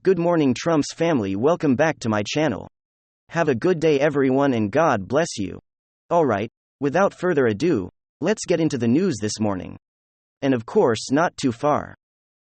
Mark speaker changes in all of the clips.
Speaker 1: Good morning, Trump's family. Welcome back to my channel. Have a good day, everyone, and God bless you. Alright, without further ado, let's get into the news this morning. And of course, not too far.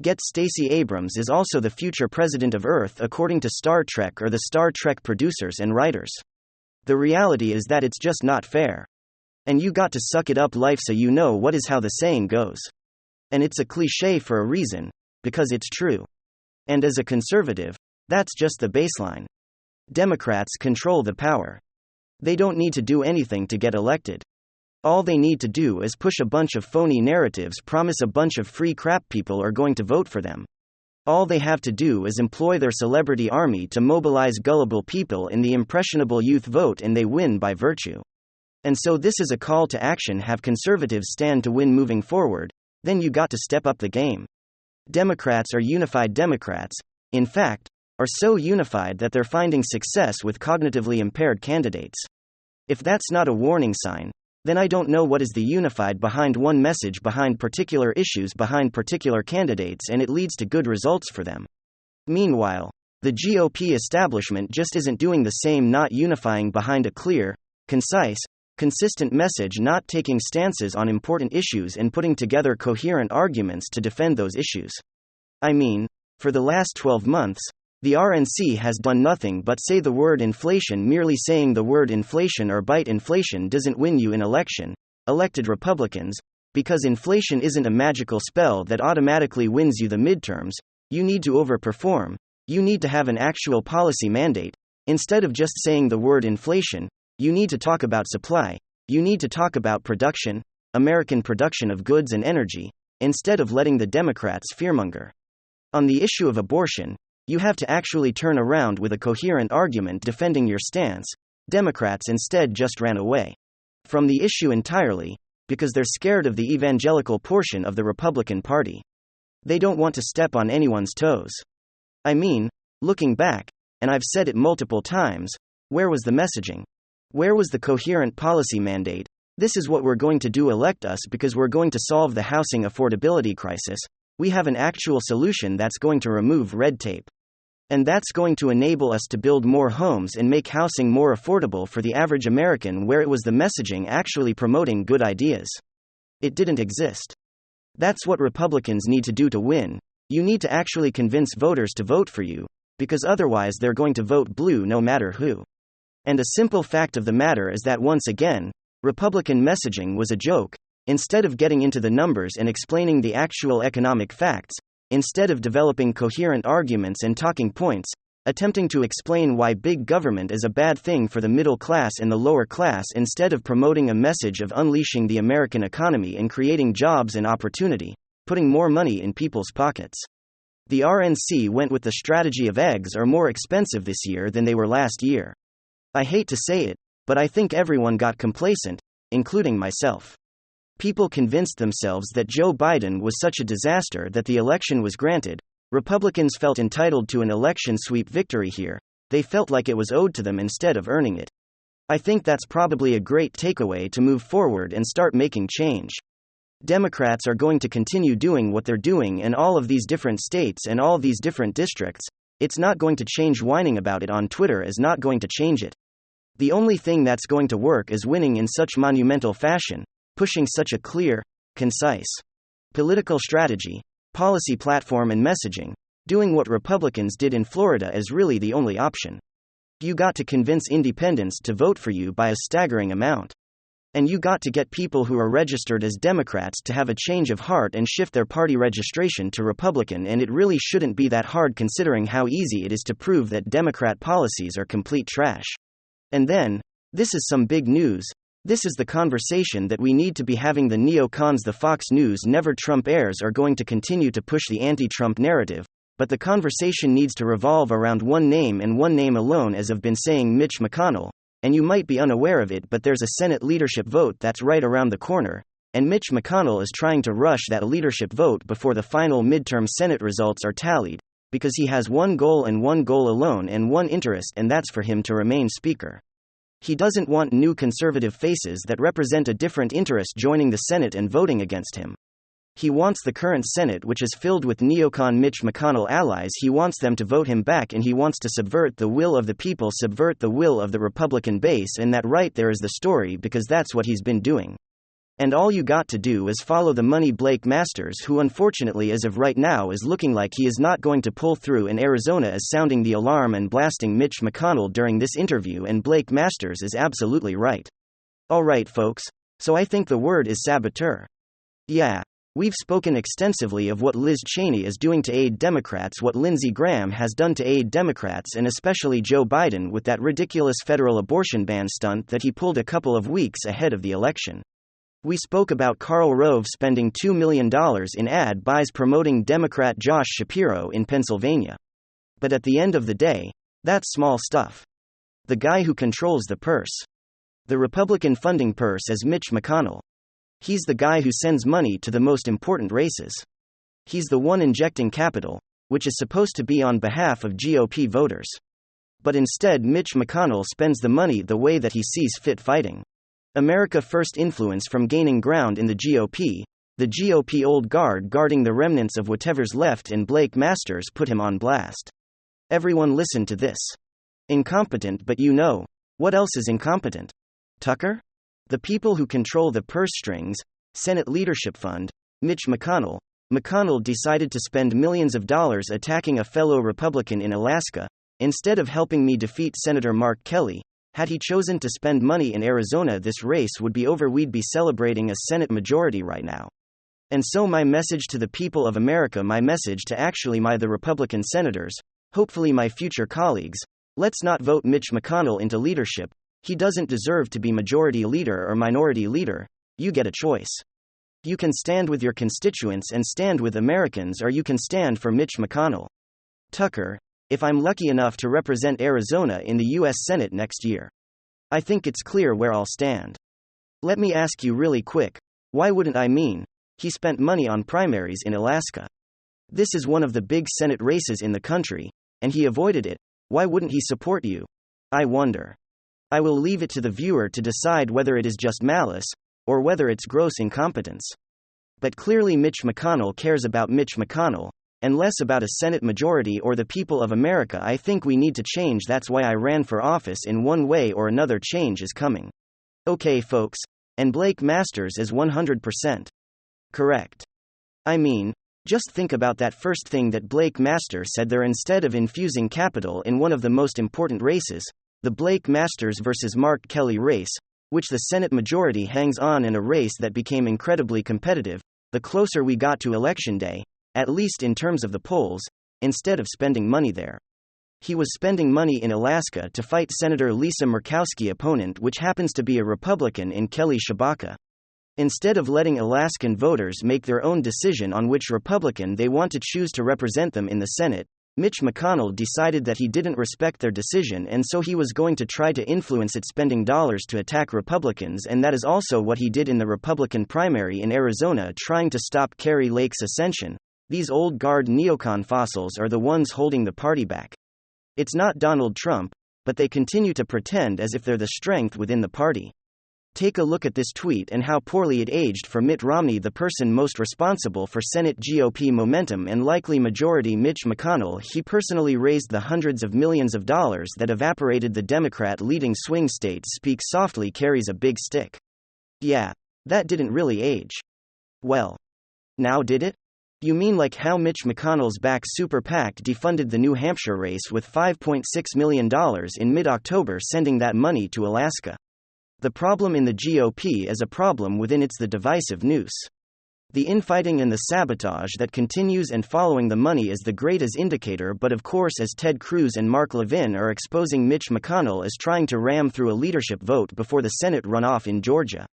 Speaker 1: Get Stacey Abrams is also the future president of Earth, according to Star Trek or the Star Trek producers and writers. The reality is that it's just not fair. And you got to suck it up, life, so you know what is how the saying goes. And it's a cliche for a reason, because it's true. And as a conservative, that's just the baseline. Democrats control the power. They don't need to do anything to get elected. All they need to do is push a bunch of phony narratives, promise a bunch of free crap people are going to vote for them. All they have to do is employ their celebrity army to mobilize gullible people in the impressionable youth vote, and they win by virtue. And so this is a call to action. Have conservatives stand to win moving forward, then you got to step up the game. Democrats are unified. Democrats, in fact, are so unified that they're finding success with cognitively impaired candidates. If that's not a warning sign, then I don't know what is. The unified behind one message, behind particular issues, behind particular candidates, and it leads to good results for them. Meanwhile, the GOP establishment just isn't doing the same, not unifying behind a clear, concise, consistent message, not taking stances on important issues and putting together coherent arguments to defend those issues. I mean, for the last 12 months, the RNC has done nothing but say the word inflation. Merely saying the word inflation or bite inflation doesn't win you an election, elected Republicans, because inflation isn't a magical spell that automatically wins you the midterms. You need to overperform. You need to have an actual policy mandate. Instead of just saying the word inflation, you need to talk about supply. You need to talk about production, American production of goods and energy, instead of letting the Democrats fearmonger. On the issue of abortion, you have to actually turn around with a coherent argument defending your stance. Democrats instead just ran away from the issue entirely, because they're scared of the evangelical portion of the Republican Party. They don't want to step on anyone's toes. I mean, looking back, and I've said it multiple times, where was the messaging? Where was the coherent policy mandate? This is what we're going to do. Elect us because we're going to solve the housing affordability crisis. We have an actual solution that's going to remove red tape. And that's going to enable us to build more homes and make housing more affordable for the average American. Where it was the messaging actually promoting good ideas? It didn't exist. That's what Republicans need to do to win. You need to actually convince voters to vote for you, because otherwise they're going to vote blue no matter who. And a simple fact of the matter is that once again, Republican messaging was a joke. Instead of getting into the numbers and explaining the actual economic facts, instead of developing coherent arguments and talking points, attempting to explain why big government is a bad thing for the middle class and the lower class, instead of promoting a message of unleashing the American economy and creating jobs and opportunity, putting more money in people's pockets. The RNC went with the strategy of eggs are more expensive this year than they were last year. I hate to say it, but I think everyone got complacent, including myself. People convinced themselves that Joe Biden was such a disaster that the election was granted. Republicans felt entitled to an election sweep victory here. They felt like it was owed to them instead of earning it. I think that's probably a great takeaway to move forward and start making change. Democrats are going to continue doing what they're doing in all of these different states and all these different districts. It's not going to change. Whining about it on Twitter is not going to change it. The only thing that's going to work is winning in such monumental fashion, pushing such a clear, concise political strategy, policy platform and messaging. Doing what Republicans did in Florida is really the only option. You got to convince independents to vote for you by a staggering amount. And you got to get people who are registered as Democrats to have a change of heart and shift their party registration to Republican, and it really shouldn't be that hard considering how easy it is to prove that Democrat policies are complete trash. And then, this is some big news. This is the conversation that we need to be having. The neocons, the Fox News Never Trump heirs, are going to continue to push the anti-Trump narrative, but the conversation needs to revolve around one name and one name alone, as I've been saying, Mitch McConnell. And you might be unaware of it, but there's a Senate leadership vote that's right around the corner, and Mitch McConnell is trying to rush that leadership vote before the final midterm Senate results are tallied, because he has one goal and one goal alone and one interest, and that's for him to remain Speaker. He doesn't want new conservative faces that represent a different interest joining the Senate and voting against him. He wants the current Senate, which is filled with neocon Mitch McConnell allies. He wants them to vote him back, and he wants to subvert the will of the people, subvert the will of the Republican base, and that right there is the story, because that's what he's been doing. And all you got to do is follow the money. Blake Masters, who unfortunately as of right now is looking like he is not going to pull through in Arizona, is sounding the alarm and blasting Mitch McConnell during this interview, and Blake Masters is absolutely right. Alright folks, so I think the word is saboteur. Yeah. We've spoken extensively of what Liz Cheney is doing to aid Democrats, what Lindsey Graham has done to aid Democrats, and especially Joe Biden with that ridiculous federal abortion ban stunt that he pulled a couple of weeks ahead of the election. We spoke about Karl Rove spending $2 million in ad buys promoting Democrat Josh Shapiro in Pennsylvania. But at the end of the day, that's small stuff. The guy who controls the purse, the Republican funding purse, is Mitch McConnell. He's the guy who sends money to the most important races. He's the one injecting capital, which is supposed to be on behalf of GOP voters. But instead, Mitch McConnell spends the money the way that he sees fit, fighting America First influence from gaining ground in the GOP old guard guarding the remnants of whatever's left, and Blake Masters put him on blast. Everyone listen to this. Incompetent, but you know, what else is incompetent? Tucker? The people who control the purse strings, Senate Leadership Fund, Mitch McConnell. McConnell decided to spend millions of dollars attacking a fellow Republican in Alaska, instead of helping me defeat Senator Mark Kelly. Had he chosen to spend money in Arizona, this race would be over. We'd be celebrating a Senate majority right now. And so my message to the people of America, my message to the Republican senators, hopefully my future colleagues, let's not vote Mitch McConnell into leadership. He doesn't deserve to be majority leader or minority leader. You get a choice. You can stand with your constituents and stand with Americans, or you can stand for Mitch McConnell. Tucker, if I'm lucky enough to represent Arizona in the U.S. Senate next year, I think it's clear where I'll stand. Let me ask you really quick, why wouldn't he spent money on primaries in Alaska? This is one of the big Senate races in the country, and he avoided it. Why wouldn't he support you? I wonder. I will leave it to the viewer to decide whether it is just malice, or whether it's gross incompetence. But clearly Mitch McConnell cares about Mitch McConnell, and less about a Senate majority or the people of America. I think we need to change. That's why I ran for office. In one way or another, change is coming. Okay folks, and Blake Masters is 100% correct. Just think about that first thing that Blake Masters said there. Instead of infusing capital in one of the most important races, the Blake Masters versus Mark Kelly race, which the Senate majority hangs on, in a race that became incredibly competitive, the closer we got to Election Day, at least in terms of the polls, instead of spending money there, he was spending money in Alaska to fight Senator Lisa Murkowski's opponent, which happens to be a Republican in Kelly Tshibaka. Instead of letting Alaskan voters make their own decision on which Republican they want to choose to represent them in the Senate, Mitch McConnell decided that he didn't respect their decision, and so he was going to try to influence it, spending dollars to attack Republicans. And that is also what he did in the Republican primary in Arizona, trying to stop Kari Lake's ascension. These old guard neocon fossils are the ones holding the party back. It's not Donald Trump, but they continue to pretend as if they're the strength within the party. Take a look at this tweet and how poorly it aged for Mitt Romney, the person most responsible for Senate GOP momentum and likely majority. Mitch McConnell, he personally raised the hundreds of millions of dollars that evaporated the Democrat-leading swing states. Speak softly carries a big stick. Yeah, that didn't really age well. Now did it? You mean like how Mitch McConnell's back super PAC defunded the New Hampshire race with $5.6 million in mid-October, sending that money to Alaska? The problem in the GOP is a problem within it's the divisive noose. The infighting and the sabotage that continues, and following the money is the greatest indicator. But of course, as Ted Cruz and Mark Levin are exposing, Mitch McConnell is trying to ram through a leadership vote before the Senate runoff in Georgia.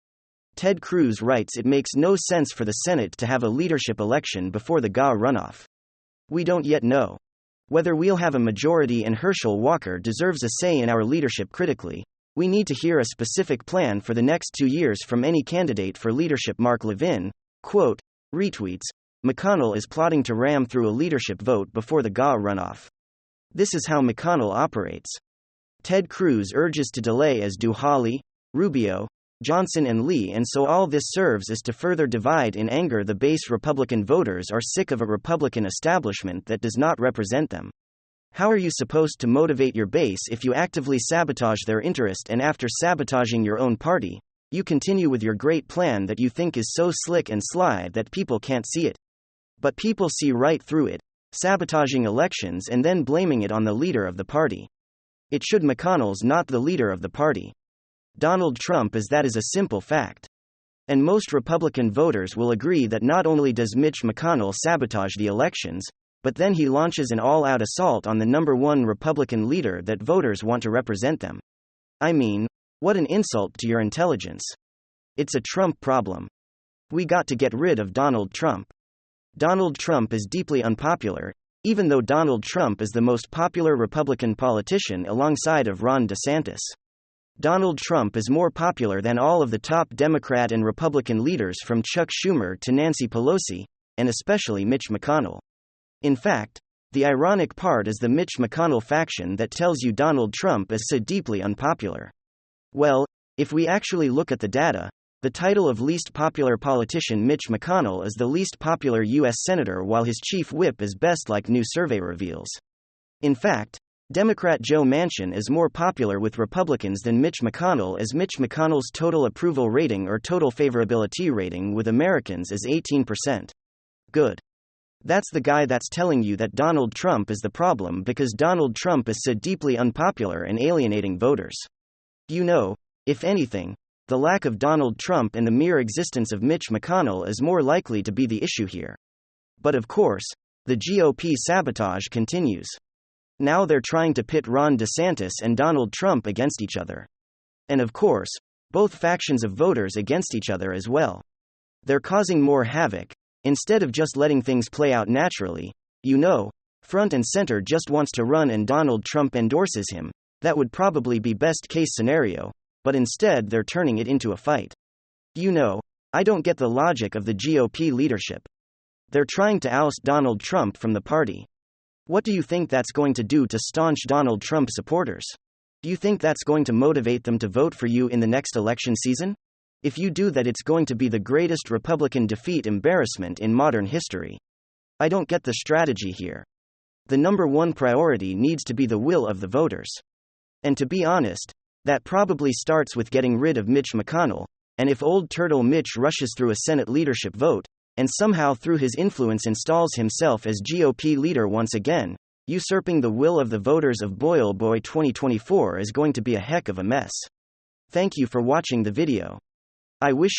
Speaker 1: Ted Cruz writes, it makes no sense for the Senate to have a leadership election before the GA runoff. We don't yet know whether we'll have a majority, and Herschel Walker deserves a say in our leadership. Critically, we need to hear a specific plan for the next 2 years from any candidate for leadership. Mark Levin, quote, retweets, McConnell is plotting to ram through a leadership vote before the GA runoff. This is how McConnell operates. Ted Cruz urges to delay, as do Hawley, Rubio, Johnson and Lee, and so all this serves is to further divide in anger the base. Republican voters are sick of a Republican establishment that does not represent them. How are you supposed to motivate your base if you actively sabotage their interest, and after sabotaging your own party, you continue with your great plan that you think is so slick and sly that people can't see it? But people see right through it, sabotaging elections and then blaming it on the leader of the party. It should. McConnell's not the leader of the party. Donald Trump is. That is a simple fact. And most Republican voters will agree that not only does Mitch McConnell sabotage the elections, but then he launches an all-out assault on the number one Republican leader that voters want to represent them. I mean, what an insult to your intelligence. It's a Trump problem. We got to get rid of Donald Trump. Donald Trump is deeply unpopular, even though Donald Trump is the most popular Republican politician alongside of Ron DeSantis. Donald Trump is more popular than all of the top Democrat and Republican leaders from Chuck Schumer to Nancy Pelosi, and especially Mitch McConnell. In fact, the ironic part is the Mitch McConnell faction that tells you Donald Trump is so deeply unpopular. Well, if we actually look at the data, the title of least popular politician Mitch McConnell is the least popular U.S. senator, while his chief whip is best, like new survey reveals. In fact, Democrat Joe Manchin is more popular with Republicans than Mitch McConnell, as Mitch McConnell's total approval rating or total favorability rating with Americans is 18%. Good. That's the guy that's telling you that Donald Trump is the problem because Donald Trump is so deeply unpopular and alienating voters. You know, if anything, the lack of Donald Trump and the mere existence of Mitch McConnell is more likely to be the issue here. But of course, the GOP sabotage continues. Now they're trying to pit Ron DeSantis and Donald Trump against each other. And of course, both factions of voters against each other as well. They're causing more havoc, instead of just letting things play out naturally. You know, front and center just wants to run and Donald Trump endorses him. That would probably be best case scenario, but instead they're turning it into a fight. You know, I don't get the logic of the GOP leadership. They're trying to oust Donald Trump from the party. What do you think that's going to do to staunch Donald Trump supporters? Do you think that's going to motivate them to vote for you in the next election season? If you do that, it's going to be the greatest Republican defeat embarrassment in modern history. I don't get the strategy here. The number one priority needs to be the will of the voters. And to be honest, that probably starts with getting rid of Mitch McConnell, and if old turtle Mitch rushes through a Senate leadership vote, and somehow through his influence installs himself as GOP leader once again, usurping the will of the voters of boy 2024 is going to be a heck of a mess. Thank you for watching the video. I wish you